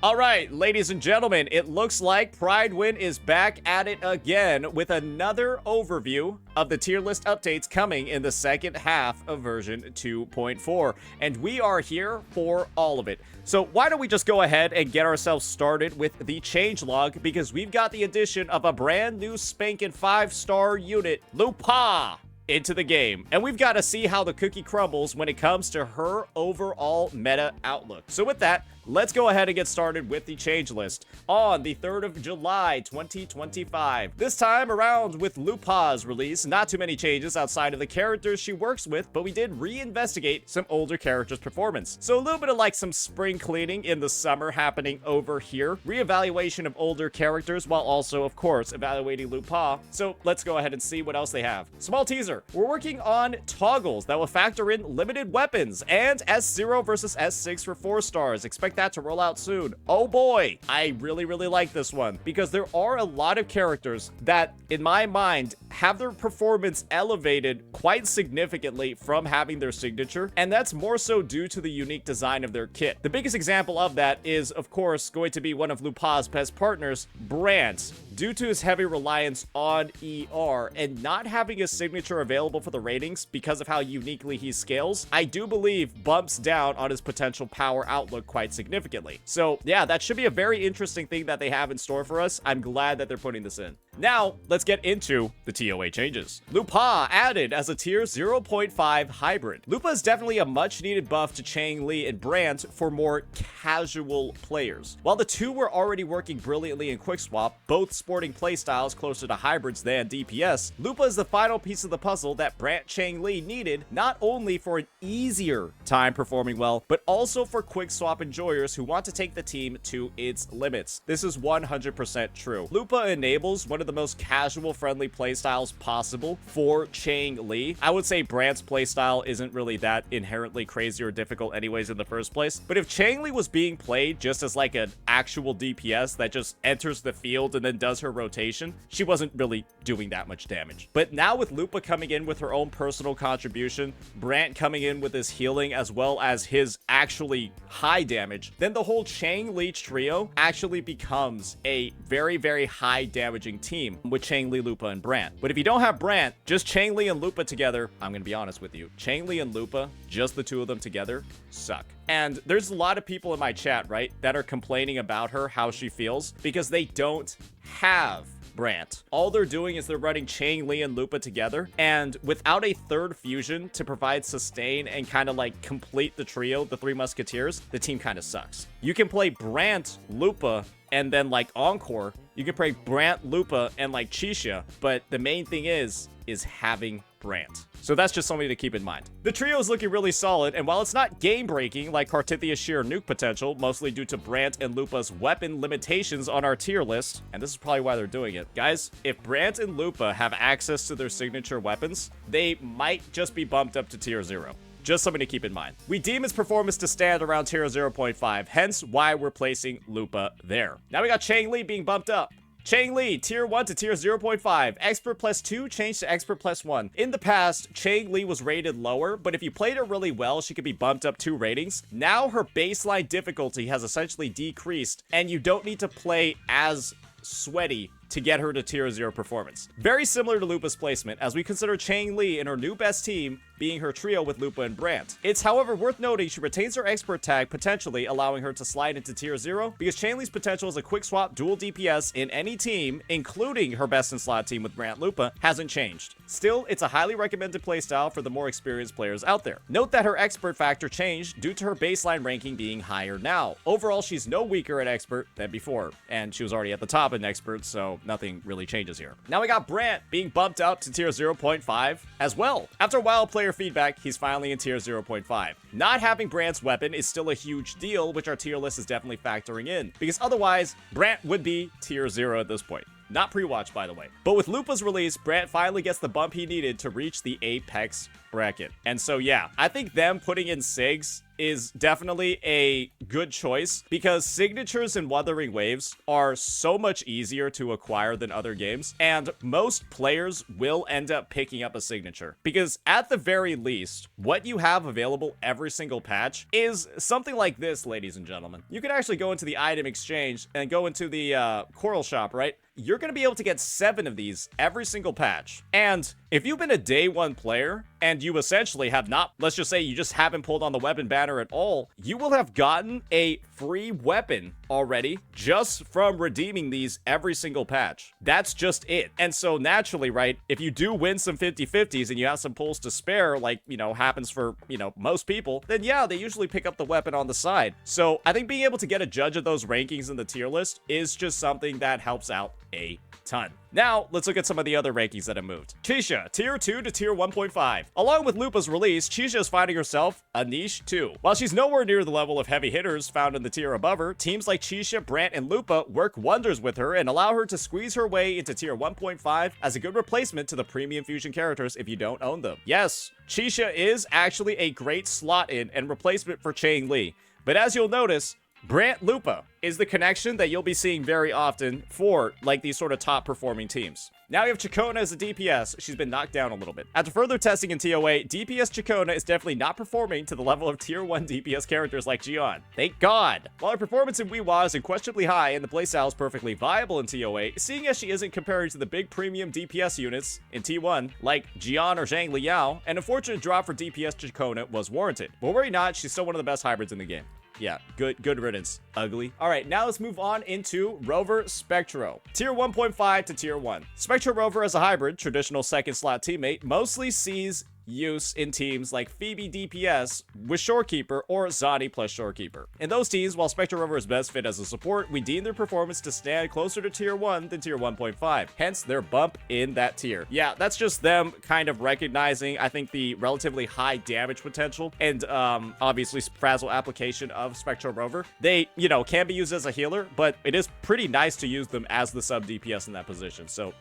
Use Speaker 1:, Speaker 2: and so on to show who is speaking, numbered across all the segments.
Speaker 1: All right, ladies and gentlemen, it looks like Prydwen is back at it again with another overview of the tier list updates coming in the second half of version 2.4, and we are here for all of it. So why don't we just go ahead and get ourselves started with the changelog, because we've got the addition of a brand new spanking 5-star unit, Lupa, into the game, and we've got to see how the cookie crumbles when it comes to her overall meta outlook. So with that, let's go ahead and get started with the change list on the 3rd of July, 2025. This time around with Lupa's release, not too many changes outside of the characters she works with, but we did reinvestigate some older characters' performance. So a little bit of like some spring cleaning in the summer happening over here. Reevaluation of older characters while also, of course, evaluating Lupa. So let's go ahead and see what else they have. Small teaser. We're working on toggles that will factor in limited weapons and S0 versus S6 for 4 stars. Expect that to roll out soon. Oh boy, I really like this one, because there are a lot of characters that in my mind have their performance elevated quite significantly from having their signature, and that's more so due to the unique design of their kit. The biggest example of that is of course going to be one of Lupa's best partners, Brant. Due to his heavy reliance on ER and not having a signature available for the ratings because of how uniquely he scales, I do believe bumps down on his potential power outlook quite significantly. So yeah, that should be a very interesting thing that they have in store for us. I'm glad that they're putting this in. Now, let's get into the ToA changes. Lupa added as a tier 0.5 hybrid. Lupa is definitely a much needed buff to Chang Li and Brant for more casual players. While the two were already working brilliantly in quick swap, both sporting playstyles closer to hybrids than DPS, Lupa is the final piece of the puzzle that Brant Chang Li needed, not only for an easier time performing well, but also for quick swap enjoyers who want to take the team to its limits. This is 100% true. Lupa enables one of the most casual friendly playstyles possible for Chang Li. I would say Brant's playstyle isn't really that inherently crazy or difficult anyways in the first place, but if Chang Li was being played just as like an actual DPS that just enters the field and then does her rotation, she wasn't really doing that much damage. But now with Lupa coming in with her own personal contribution, Brant coming in with his healing as well as his actually high damage, then the whole Chang Li trio actually becomes a very high damaging team with Chang Li, Lupa, and Brant. But if you don't have Brant, just Chang Li and Lupa together, I'm gonna be honest with you, Chang Li and Lupa, just the two of them together, suck. And there's a lot of people in my chat, right, that are complaining about her, how she feels, because they don't have Brant. All they're doing is they're running Chang Li and Lupa together, and without a third fusion to provide sustain and kind of like complete the trio, the Three Musketeers, the team kind of sucks. You can play Brant, Lupa, and then like Encore. You can play Brant, Lupa, and like Chisha, but the main thing is having Brant. So that's just something to keep in mind. The trio is looking really solid, and while it's not game-breaking like Cartithia's sheer nuke potential, mostly due to Brant and Lupa's weapon limitations on our tier list, and this is probably why they're doing it, guys, if Brant and Lupa have access to their signature weapons, they might just be bumped up to tier 0. Just something to keep in mind. We deem its performance to stand around tier 0.5, hence why we're placing Lupa there. Now we got Chang Li being bumped up. Chang Li, tier 1 to tier 0.5. Expert plus 2 changed to expert plus 1. In the past, Chang Li was rated lower, but if you played her really well, she could be bumped up 2 ratings. Now her baseline difficulty has essentially decreased, and you don't need to play as sweaty to get her to tier 0 performance. Very similar to Lupa's placement, as we consider Chang Li and her new best team being her trio with Lupa and Brant. It's however worth noting she retains her expert tag, potentially allowing her to slide into tier 0, because Chang Li's potential as a quick swap dual DPS in any team, including her best in slot team with Brant Lupa, hasn't changed. Still, it's a highly recommended playstyle for the more experienced players out there. Note that her expert factor changed due to her baseline ranking being higher now. Overall, she's no weaker at expert than before, and she was already at the top in expert, so nothing really changes here. Now we got Brant being bumped up to tier 0.5 as well. After a while player feedback, he's finally in tier 0.5. Not having Brant's weapon is still a huge deal, which our tier list is definitely factoring in, because otherwise, Brant would be tier 0 at this point. Not pre-watch, by the way. But with Lupa's release, Brant finally gets the bump he needed to reach the Apex bracket. And so, yeah, I think them putting in SIGs is definitely a good choice because signatures in Wuthering Waves are so much easier to acquire than other games, and most players will end up picking up a signature because at the very least, what you have available every single patch is something like this, ladies and gentlemen. You can actually go into the item exchange and go into the Coral shop, right? You're going to be able to get 7 of these every single patch. And if you've been a day 1 player and you essentially have not, let's just say you just haven't pulled on the weapon banner at all, you will have gotten a free weapon already just from redeeming these every single patch. That's just it. And so naturally, right, if you do win some 50-50s and you have some pulls to spare, like, you know, happens for, you know, most people, then yeah, they usually pick up the weapon on the side. So I think being able to get a judge of those rankings in the tier list is just something that helps out a ton. Now, let's look at some of the other rankings that have moved. Chisha, tier 2 to tier 1.5. Along with Lupa's release, Chisha is finding herself a niche too. While she's nowhere near the level of heavy hitters found in the tier above her, teams like Chisha, Brant, and Lupa work wonders with her and allow her to squeeze her way into tier 1.5 as a good replacement to the premium fusion characters if you don't own them. Yes, Chisha is actually a great slot in and replacement for Chang Li, but as you'll notice, Brant Lupa is the connection that you'll be seeing very often for, like, these sort of top-performing teams. Now we have Chakona as a DPS. She's been knocked down a little bit. After further testing in ToA, DPS Chakona is definitely not performing to the level of tier 1 DPS characters like Jian. Thank God! While her performance in WhiWa is unquestionably high and the playstyle is perfectly viable in ToA, seeing as she isn't compared to the big premium DPS units in T1, like Jian or Zhang Liao, an unfortunate drop for DPS Chakona was warranted. But worry not, she's still one of the best hybrids in the game. Yeah, good riddance. Ugly. All right, now let's move on into Rover Spectro. Tier 1.5 to tier 1. Spectro Rover as a hybrid, traditional second slot teammate, mostly sees use in teams like Phoebe DPS with Shorekeeper or Zani plus Shorekeeper. In those teams, while Spectro Rover is best fit as a support, we deem their performance to stand closer to tier 1 than tier 1.5, hence their bump in that tier. Yeah, that's just them kind of recognizing, I think, the relatively high damage potential and obviously frazzle application of Spectro Rover. They, you know, can be used as a healer, but it is pretty nice to use them as the sub DPS in that position, so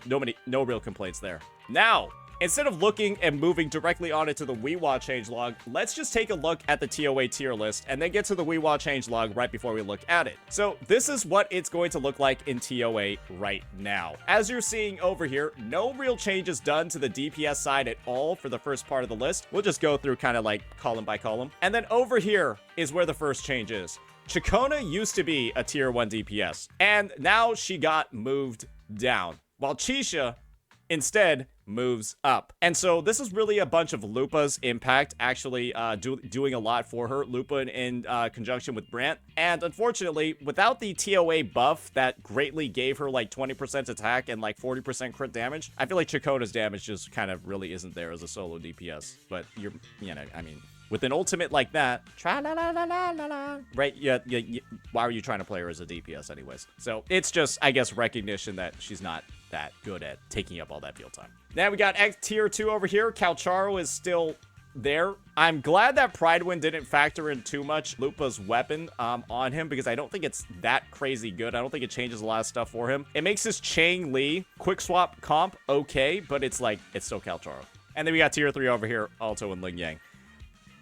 Speaker 1: no real complaints there. Now, instead of looking and moving directly on it to the WhiWa Changelog, let's just take a look at the ToA tier list and then get to the WhiWa Changelog right before we look at it. So this is what it's going to look like in ToA right now. As you're seeing over here, no real changes done to the DPS side at all for the first part of the list. We'll just go through kind of like column by column. And then over here is where the first change is. Chakona used to be a tier 1 DPS, and now she got moved down, while Chisha instead moves up. And so this is really a bunch of Lupa's impact actually doing a lot for her. Lupa in conjunction with Brant. And unfortunately, without the ToA buff that greatly gave her like 20% attack and like 40% crit damage, I feel like Chakona's damage just kind of really isn't there as a solo DPS. But you know, I mean, with an ultimate like that, right? Yeah, why are you trying to play her as a DPS anyways? So it's just, I guess, recognition that she's not that good at taking up all that field time. Now we got X tier 2 over here. Calcharo is still there. I'm glad that Prydwen didn't factor in too much Lupa's weapon on him, because I don't think it's that crazy good. I don't think it changes a lot of stuff for him. It makes his Chang Li quick swap comp okay, but it's like, it's still Calcharo. And then we got tier 3 over here, Alto and Ling Yang.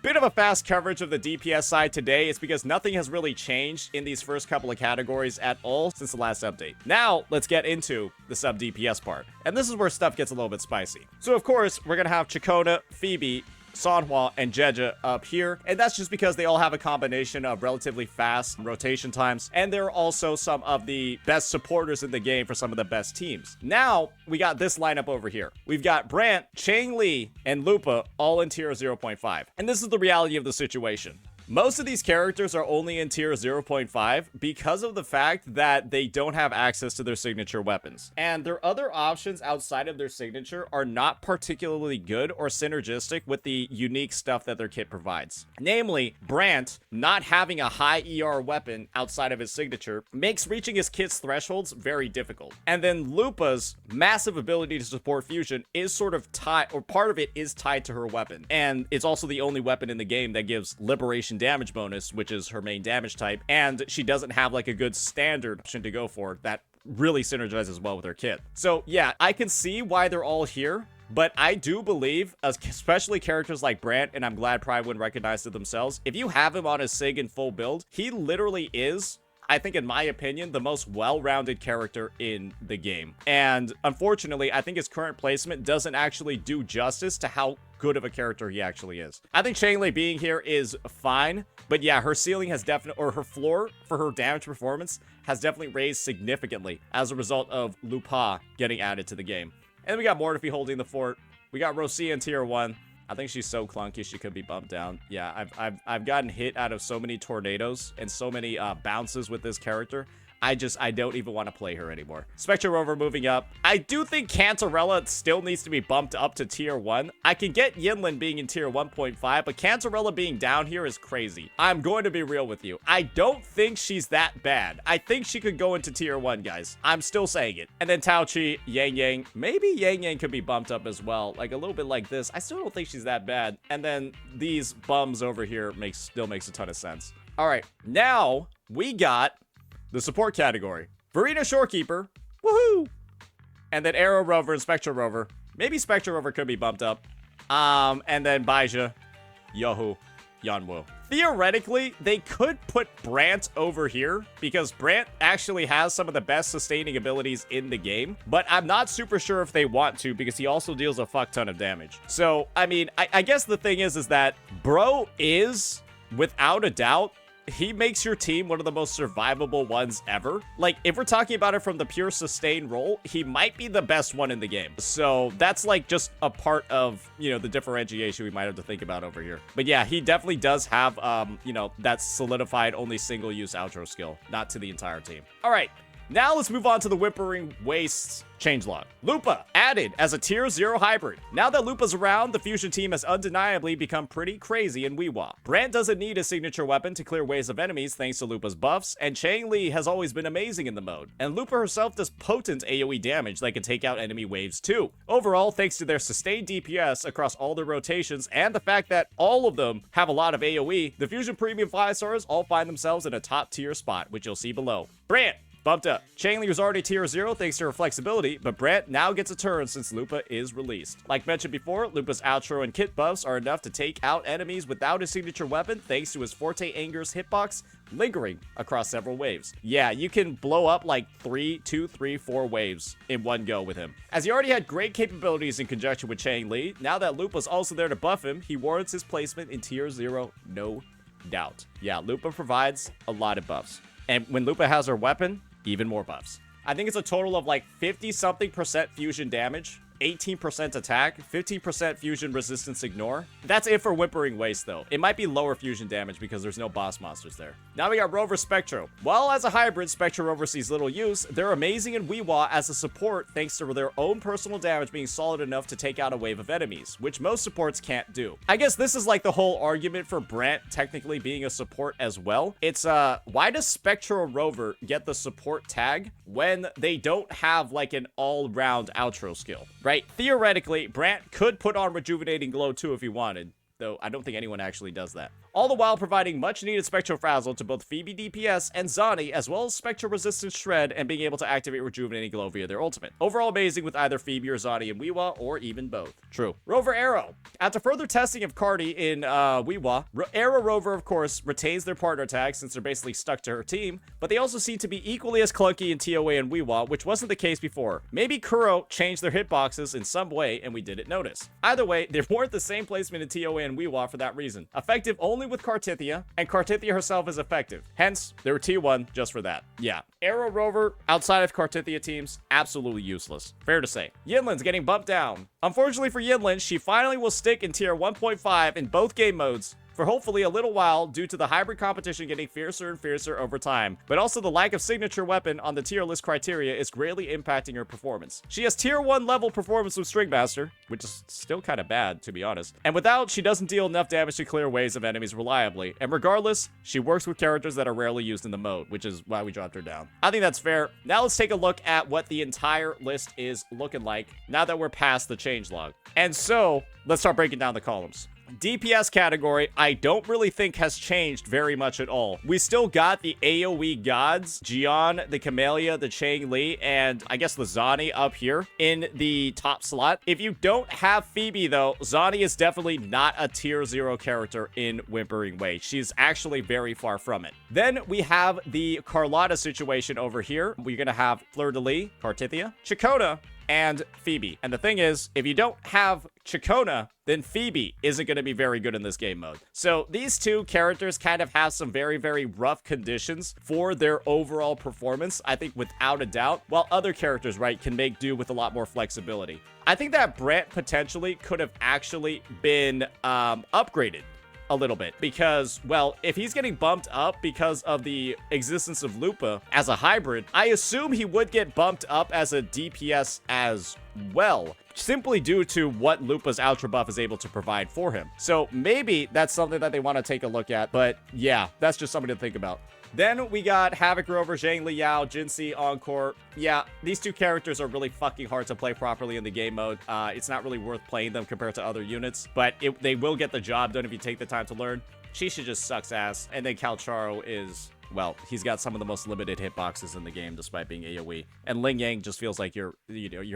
Speaker 1: Bit of a fast coverage of the DPS side today. It's because nothing has really changed in these first couple of categories at all since the last update. Now, let's get into the sub DPS part. And this is where stuff gets a little bit spicy. So, of course, we're going to have Chakona, Phoebe, Sanhua, and Jeja up here, and that's just because they all have a combination of relatively fast rotation times, and they're also some of the best supporters in the game for some of the best teams. Now, we got this lineup over here. We've got Brant, Chang Li, and Lupa all in tier 0.5, and this is the reality of the situation. Most of these characters are only in tier 0.5 because of the fact that they don't have access to their signature weapons. And their other options outside of their signature are not particularly good or synergistic with the unique stuff that their kit provides. Namely, Brant not having a high ER weapon outside of his signature makes reaching his kit's thresholds very difficult. And then Lupa's massive ability to support fusion is sort of tied, or part of it is tied to her weapon. And it's also the only weapon in the game that gives liberation damage bonus, which is her main damage type, and she doesn't have like a good standard option to go for that really synergizes well with her kit. So yeah, I can see why they're all here, But I do believe, especially characters like Brant, and I'm glad Prydwen recognized it themselves, if you have him on a Sig in full build, he literally is, I think, in my opinion, the most well-rounded character in the game. And unfortunately, I think his current placement doesn't actually do justice to how good of a character he actually is. I think Changelog being here is fine, but yeah, her ceiling has definitely, or her floor for her damage performance has definitely raised significantly as a result of Lupa getting added to the game. And then we got Mortifi holding the fort. We got Rosia in tier 1. I think she's so clunky she could be bumped down. Yeah, I've gotten hit out of so many tornadoes and so many bounces with this character. I don't even want to play her anymore. Spectre Rover moving up. I do think Cantarella still needs to be bumped up to tier 1. I can get Yinlin being in tier 1.5, but Cantarella being down here is crazy. I'm going to be real with you. I don't think she's that bad. I think she could go into tier 1, guys. I'm still saying it. And then Taochi, Yang Yang. Maybe Yang Yang could be bumped up as well. Like a little bit like this. I still don't think she's that bad. And then these bums over here still makes a ton of sense. All right, now we got the support category. Verena Shorekeeper, woohoo! And then Arrow Rover and Spectre Rover. Maybe Spectre Rover could be bumped up. And then Baija, Yohu, Yanwu. Theoretically, they could put Brant over here because Brant actually has some of the best sustaining abilities in the game, but I'm not super sure if they want to because he also deals a fuck ton of damage. So, I mean, I guess the thing is that bro is, without a doubt, he makes your team one of the most survivable ones ever. Like, if we're talking about it from the pure sustain role, he might be the best one in the game. So that's like just a part of, you know, the differentiation we might have to think about over here. But yeah, he definitely does have, you know, that solidified only single use outro skill, not to the entire team. All right. Now let's move on to the Whimpering Wastes changelog. Lupa, added as a tier 0 hybrid. Now that Lupa's around, the fusion team has undeniably become pretty crazy in WhiWa. Brant doesn't need a signature weapon to clear waves of enemies thanks to Lupa's buffs, and Changelog has always been amazing in the mode. And Lupa herself does potent AoE damage that can take out enemy waves too. Overall, thanks to their sustained DPS across all their rotations and the fact that all of them have a lot of AoE, the fusion premium 5-stars all find themselves in a top tier spot, which you'll see below. Brant, bumped up. Changelog was already tier 0 thanks to her flexibility, but Brant now gets a turn since Lupa is released. Like mentioned before, Lupa's outro and kit buffs are enough to take out enemies without his signature weapon thanks to his Forte Anger's hitbox lingering across several waves. Yeah, you can blow up like 2, 3, 4 waves in one go with him. As he already had great capabilities in conjunction with Changelog, now that Lupa's also there to buff him, he warrants his placement in tier 0, no doubt. Yeah, Lupa provides a lot of buffs. And when Lupa has her weapon, even more buffs. I think it's a total of like 50-something% fusion damage, 18% attack, 15% fusion resistance ignore. That's it for Whimpering Waste though. It might be lower fusion damage because there's no boss monsters there. Now we got Rover Spectro. While as a hybrid, Spectro Rover sees little use, they're amazing in WhiWa as a support thanks to their own personal damage being solid enough to take out a wave of enemies, which most supports can't do. I guess this is like the whole argument for Brant technically being a support as well. It's why does Spectro Rover get the support tag when they don't have like an all-round outro skill? Right? Theoretically, Brant could put on Rejuvenating Glow too if he wanted, though I don't think anyone actually does that. All the while providing much needed Spectro Frazzle to both Phoebe DPS and Zani, as well as Spectro Resistance Shred and being able to activate Rejuvenating Glow via their ultimate. Overall amazing with either Phoebe or Zani in WhiWa, or even both. True. Rover Arrow. After further testing of Cardi in WhiWa, Arrow Rover, of course, retains their partner tag since they're basically stuck to her team, but they also seem to be equally as clunky in ToA and WhiWa, which wasn't the case before. Maybe Kuro changed their hitboxes in some way and we didn't notice. Either way, they weren't the same placement in ToA and WhiWa for that reason. Effective only with Cartithia, and Cartithia herself is effective. Hence, they were T1 just for that. Yeah. Arrow Rover, outside of Cartithia teams, absolutely useless. Fair to say. Yinlin's getting bumped down. Unfortunately for Yinlin, she finally will stick in tier 1.5 in both game modes for hopefully a little while due to the hybrid competition getting fiercer and fiercer over time, but also the lack of signature weapon on the tier list criteria is greatly impacting her performance. She has tier 1 level performance with Stringmaster, which is still kind of bad to be honest, and without, she doesn't deal enough damage to clear waves of enemies reliably, and regardless, she works with characters that are rarely used in the mode, which is why we dropped her down. I think that's fair. Now let's take a look at what the entire list is looking like now that we're past the changelog. And so, let's start breaking down the columns. DPS category, I don't really think has changed very much at all. We still got the AoE gods, Jian, the Camellia, the Changli, and I guess the Zani up here in the top slot. If you don't have Phoebe, though, Zani is definitely not a tier 0 character in Whimpering Way. She's actually very far from it. Then we have the Carlotta situation over here. We're going to have Fleur-de-Lis, Cartithia, Chakota, and Phoebe. And the thing is, if you don't have Chakona, then Phoebe isn't going to be very good in this game mode. So these two characters kind of have some very, very rough conditions for their overall performance, I think without a doubt, while other characters, right, can make do with a lot more flexibility. I think that Brant potentially could have actually been upgraded a little bit because, well, if he's getting bumped up because of the existence of Lupa as a hybrid, I assume he would get bumped up as a DPS as well, simply due to what Lupa's Ultra Buff is able to provide for him. So maybe that's something that they want to take a look at, but yeah, that's just something to think about. Then we got Havoc Rover, Zhang Liao, Jinxie, Encore. Yeah, these two characters are really fucking hard to play properly in the game mode. It's not really worth playing them compared to other units, but they will get the job done if you take the time to learn. Shisha just sucks ass, and then Calcharo is, well, he's got some of the most limited hitboxes in the game despite being AoE. And Ling Yang just feels like you're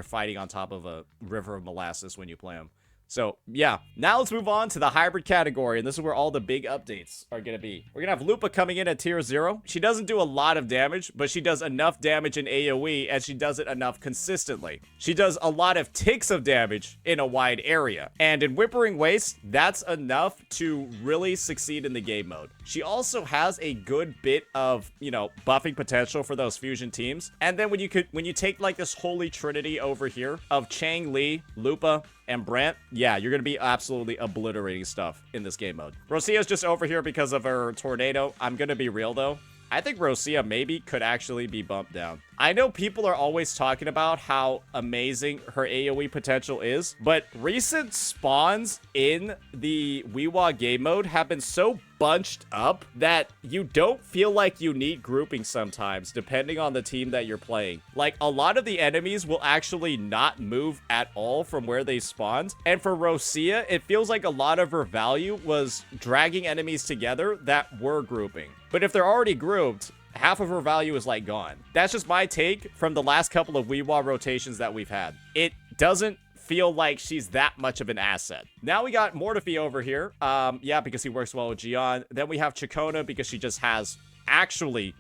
Speaker 1: fighting on top of a river of molasses when you play him. So, yeah. Now let's move on to the hybrid category, and this is where all the big updates are going to be. We're going to have Lupa coming in at tier 0. She doesn't do a lot of damage, but she does enough damage in AoE, and she does it enough consistently. She does a lot of ticks of damage in a wide area. And in Whimpering Waste, that's enough to really succeed in the game mode. She also has a good bit of, you know, buffing potential for those fusion teams. And then when you take like this holy trinity over here of Changli, Lupa, and Brant, yeah, you're going to be absolutely obliterating stuff in this game mode. Rosia's just over here because of her tornado. I'm going to be real, though. I think Rosia maybe could actually be bumped down. I know people are always talking about how amazing her AoE potential is, but recent spawns in the WhiWa game mode have been so bunched up that you don't feel like you need grouping sometimes, depending on the team that you're playing. Like, a lot of the enemies will actually not move at all from where they spawned. And for Rosia, it feels like a lot of her value was dragging enemies together that were grouping. But if they're already grouped, half of her value is like gone. That's just my take from the last couple of WhiWa rotations that we've had. It doesn't feel like she's that much of an asset. Now we got Mortifi over here. Yeah, because he works well with Jian. Then we have Chakona because she just has actually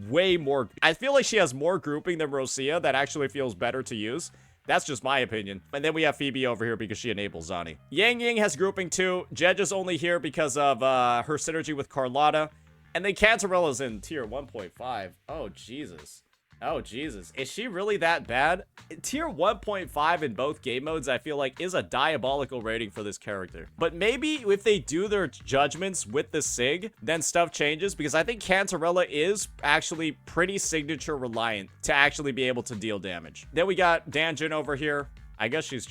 Speaker 1: way more. I feel like she has more grouping than Rosia that actually feels better to use. That's just my opinion. And then we have Phoebe over here because she enables Zani. Yang Ying has grouping too. Jedge is only here because of her synergy with Carlotta. And then Cantarella's in tier 1.5. Oh, Jesus. Oh, Jesus. Is she really that bad? Tier 1.5 in both game modes, I feel like, is a diabolical rating for this character. But maybe if they do their judgments with the SIG, then stuff changes, because I think Cantarella is actually pretty signature reliant to actually be able to deal damage. Then we got Danjin over here. I guess she's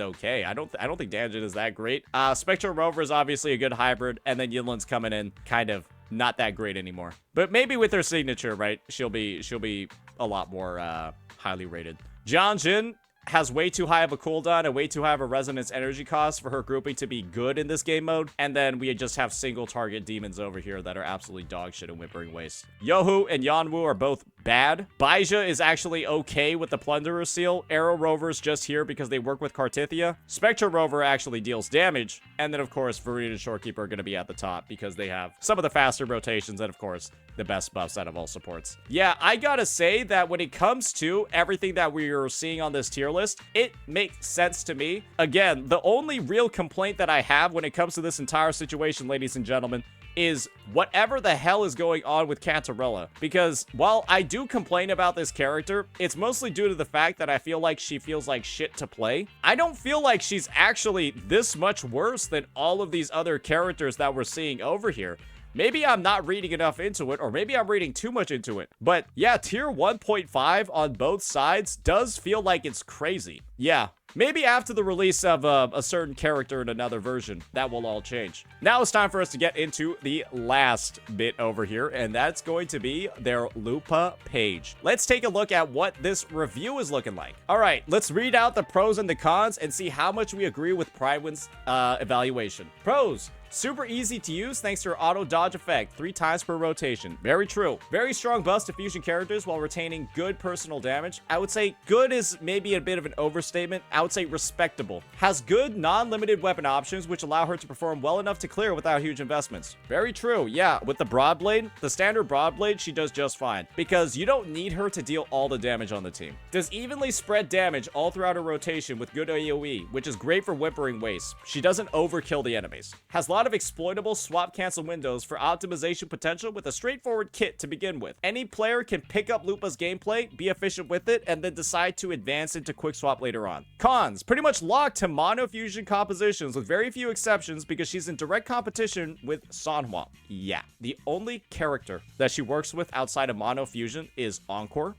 Speaker 1: okay. I don't think Danjin is that great. Spectral Rover is obviously a good hybrid, and then Yinlin's coming in kind of not that great anymore. But maybe with her signature, right, she'll be a lot more highly rated. Jianjin has way too high of a cooldown and way too high of a resonance energy cost for her grouping to be good in this game mode. And then we just have single target demons over here that are absolutely dog shit in Whimpering Waste. Yohu and Yanwu are both bad. Baija is actually okay with the Plunderer seal. Arrow Rover's just here because they work with Cartithia. Spectre Rover actually deals damage. And then, of course, Varina and Shorekeeper are going to be at the top because they have some of the faster rotations and, of course, the best buffs out of all supports. Yeah, I gotta say that when it comes to everything that we're seeing on this tier list, it makes sense to me. Again, the only real complaint that I have when it comes to this entire situation, ladies and gentlemen, is whatever the hell is going on with Cantarella. Because while I do complain about this character, it's mostly due to the fact that I feel like she feels like shit to play. I don't feel like she's actually this much worse than all of these other characters that we're seeing over here. Maybe I'm not reading enough into it, or maybe I'm reading too much into it. But yeah, tier 1.5 on both sides does feel like it's crazy. Yeah, Maybe after the release of a certain character in another version, that will all change. Now it's time for us to get into the last bit over here, and that's going to be their Lupa Page. Let's take a look at what this review is looking like. All right, let's read out the pros and the cons and see how much we agree with Prydwen's evaluation. Pros. Super easy to use thanks to her auto dodge effect, 3 times per rotation. Very true. Very strong buffs to fusion characters while retaining good personal damage. I would say good is maybe a bit of an overstatement. I would say respectable. Has good non-limited weapon options which allow her to perform well enough to clear without huge investments. Very true. Yeah, with the Broadblade, the standard Broadblade, she does just fine because you don't need her to deal all the damage on the team. Does evenly spread damage all throughout her rotation with good AoE, which is great for Whimpering Waste. She doesn't overkill the enemies. Has a lot of exploitable swap cancel windows for optimization potential with a straightforward kit to begin with. Any player can pick up Lupa's gameplay, be efficient with it, and then decide to advance into quick swap later on. Cons, pretty much locked to mono fusion compositions with very few exceptions because she's in direct competition with Sanhua. Yeah, the only character that she works with outside of mono fusion is Encore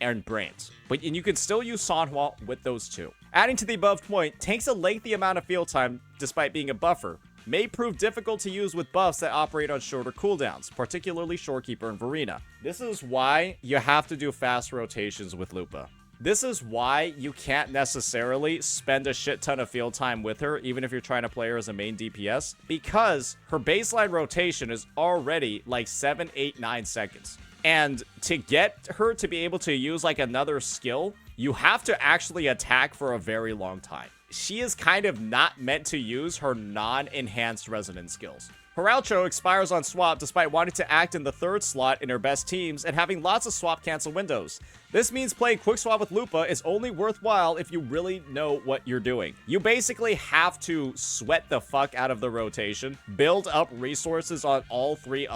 Speaker 1: and Brains. And you can still use Sanhua with those two. Adding to the above point, takes a lengthy amount of field time despite being a buffer. May prove difficult to use with buffs that operate on shorter cooldowns, particularly Shorekeeper and Verena. This is why you have to do fast rotations with Lupa. This is why you can't necessarily spend a shit ton of field time with her, even if you're trying to play her as a main DPS, because her baseline rotation is already like 7, 8, 9 seconds. And to get her to be able to use like another skill, you have to actually attack for a very long time. She is kind of not meant to use her non-enhanced resonance skills. Her outro expires on swap despite wanting to act in the 3rd slot in her best teams and having lots of swap cancel windows. This means playing quick swap with Lupa is only worthwhile if you really know what you're doing. You basically have to sweat the fuck out of the rotation, build up resources on all 3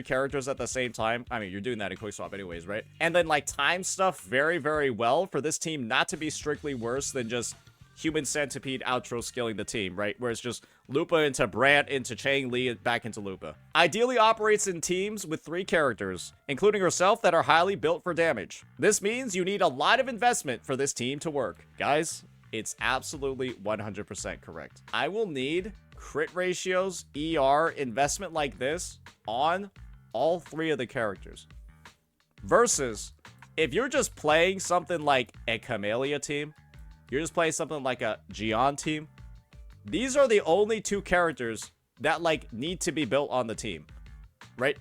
Speaker 1: characters at the same time. I mean, you're doing that in quick swap anyways, right? And then like time stuff very, very well for this team not to be strictly worse than just Human Centipede outro skilling the team, right? Where it's just Lupa into Brant into Chang Li back into Lupa. Ideally operates in teams with 3 characters, including herself, that are highly built for damage. This means you need a lot of investment for this team to work. Guys, it's absolutely 100% correct. I will need crit ratios, ER, investment like this on all 3 of the characters. Versus, if you're just playing something like a Camellia team, you're just playing something like a Gian team, these are the only 2 characters that like need to be built on the team, right?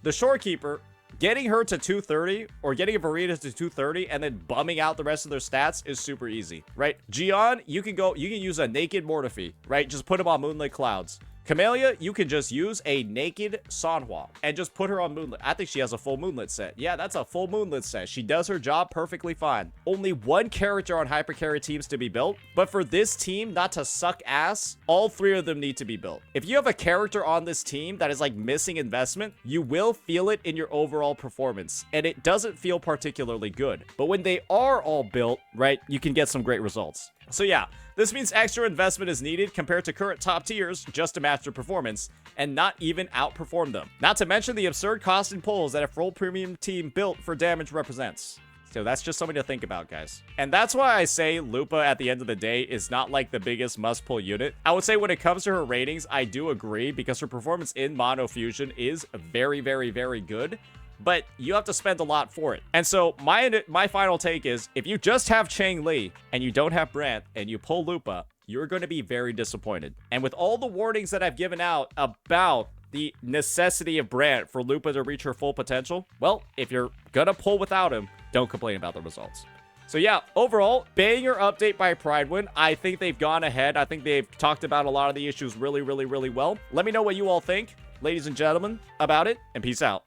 Speaker 1: The Shorekeeper, getting her to 230 or getting a Verena to 230 and then bumming out the rest of their stats is super easy, right? Gian, you can use a naked Mortifi, right? Just put him on Moonlit Clouds. Camellia, you can just use a naked Sanhua and just put her on Moonlit. I think she has a full Moonlit set. Yeah, that's a full Moonlit set. She does her job perfectly fine. Only 1 character on hypercarry teams to be built, but for this team not to suck ass, all 3 of them need to be built. If you have a character on this team that is like missing investment, you will feel it in your overall performance, and it doesn't feel particularly good. But when they are all built, right, you can get some great results. So yeah, this means extra investment is needed compared to current top tiers just to match their performance and not even outperform them. Not to mention the absurd cost and pulls that a full premium team built for damage represents. So that's just something to think about, guys. And that's why I say Lupa at the end of the day is not like the biggest must-pull unit. I would say when it comes to her ratings, I do agree because her performance in Mono Fusion is very, very, very good. But you have to spend a lot for it. And so my final take is, if you just have Chang Li and you don't have Brant and you pull Lupa, you're going to be very disappointed. And with all the warnings that I've given out about the necessity of Brant for Lupa to reach her full potential, well, if you're gonna pull without him, don't complain about the results. So yeah, overall, banger update by Prydwen. I think they've gone ahead. I think they've talked about a lot of the issues really, really, really well. Let me know what you all think, ladies and gentlemen, about it, and peace out.